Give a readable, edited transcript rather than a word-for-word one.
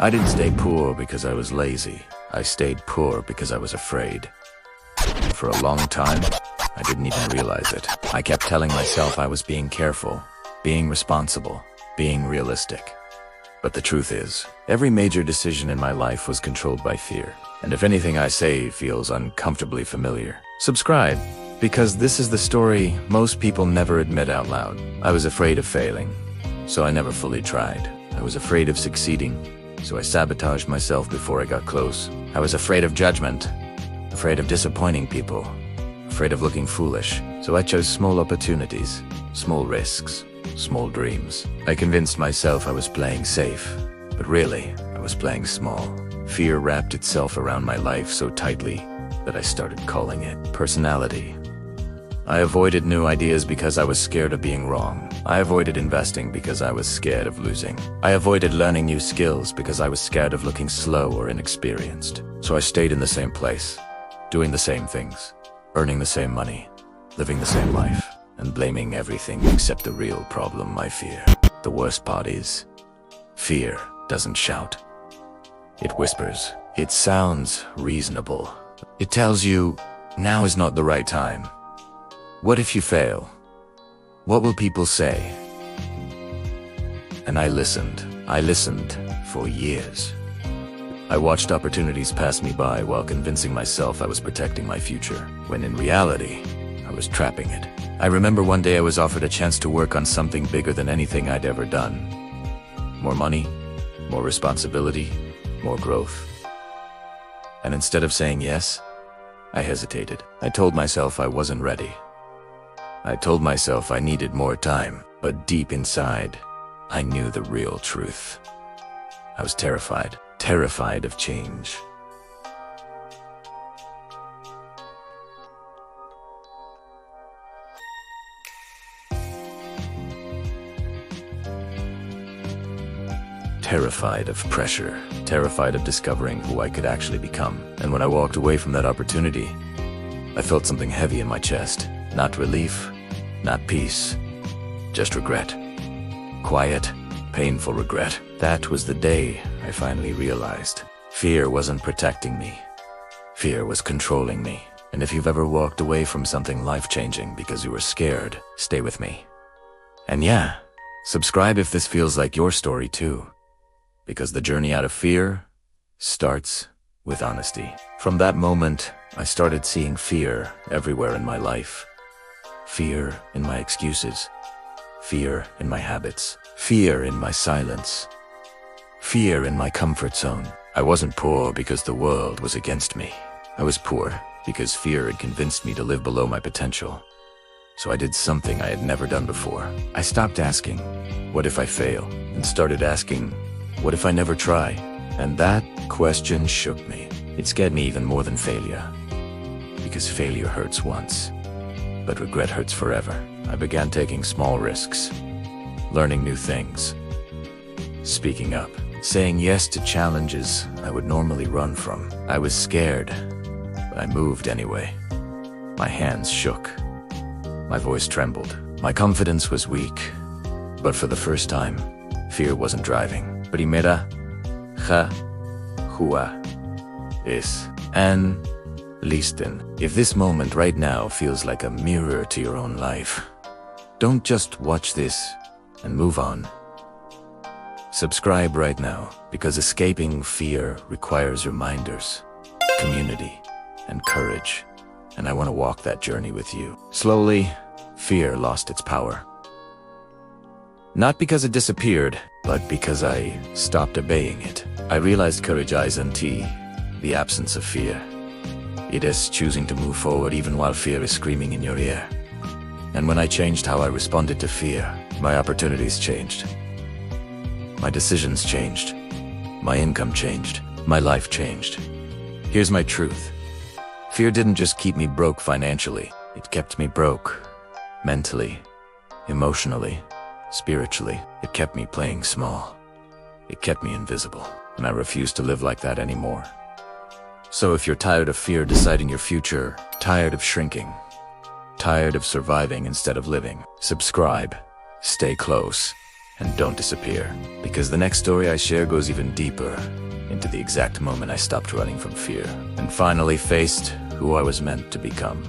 I didn't stay poor because I was lazy. I stayed poor because I was afraid. For a long time, I didn't even realize it. I kept telling myself I was being careful, being responsible, being realistic. But the truth is, every major decision in my life was controlled by fear. And if anything I say feels uncomfortably familiar, subscribe, because this is the story most people never admit out loud. I was afraid of failing, so I never fully tried. I was afraid of succeeding, so I sabotaged myself before I got close. I was afraid of judgment, afraid of disappointing people, afraid of looking foolish, so I chose small opportunities, small risks, small dreams. I convinced myself I was playing safe, but really, I was playing small. Fear wrapped itself around my life so tightly that I started calling it personality. I avoided new ideas because I was scared of being wrong. I avoided investing because I was scared of losing. I avoided learning new skills because I was scared of looking slow or inexperienced. So I stayed in the same place, doing the same things, earning the same money, living the same life, and blaming everything except the real problem, my fear. The worst part is, fear doesn't shout. It whispers. It sounds reasonable. It tells you, now is not the right time. What if you fail? What will people say? And I listened. I listened for years. I watched opportunities pass me by while convincing myself I was protecting my future, when in reality, I was trapping it. I remember one day I was offered a chance to work on something bigger than anything I'd ever done. More money, more responsibility, more growth. And instead of saying yes, I hesitated. I told myself I wasn't ready. I told myself I needed more time, but deep inside, I knew the real truth. I was terrified of change. Terrified of pressure, terrified of discovering who I could actually become. And when I walked away from that opportunity, I felt something heavy in my chest. Not relief, not peace, just regret. Quiet, painful regret. That was the day I finally realized fear wasn't protecting me. Fear was controlling me. And if you've ever walked away from something life-changing because you were scared, stay with me. And yeah, subscribe if this feels like your story too. Because the journey out of fear starts with honesty. From that moment, I started seeing fear everywhere in my life. Fear in my excuses. Fear in my habits. Fear in my silence. Fear in my comfort zone. I wasn't poor because the world was against me. I was poor because fear had convinced me to live below my potential. So I did something I had never done before. I stopped asking, what if I fail? And started asking, what if I never try? And that question shook me. It scared me even more than failure. Because failure hurts once, but regret hurts forever. I began taking small risks, learning new things, speaking up, saying yes to challenges I would normally run from. I was scared, but I moved anyway. My hands shook. My voice trembled. My confidence was weak. But for the first time, fear wasn't driving. Primera, ja, hua, is, and listen. If this moment right now feels like a mirror to your own life, don't just watch this and move on. Subscribe right now, because escaping fear requires reminders, community, and courage. And I want to walk that journey with you. Slowly, fear lost its power. Not because it disappeared, but because I stopped obeying it. I realized courage isn't the absence of fear. It is choosing to move forward even while fear is screaming in your ear. And when I changed how I responded to fear, my opportunities changed. My decisions changed. My income changed. My life changed. Here's my truth. Fear didn't just keep me broke financially. It kept me broke mentally, emotionally, spiritually. It kept me playing small. It kept me invisible. And I refuse to live like that anymore. So if you're tired of fear deciding your future, tired of shrinking, tired of surviving instead of living, subscribe, stay close, and don't disappear. Because the next story I share goes even deeper into the exact moment I stopped running from fear and finally faced who I was meant to become.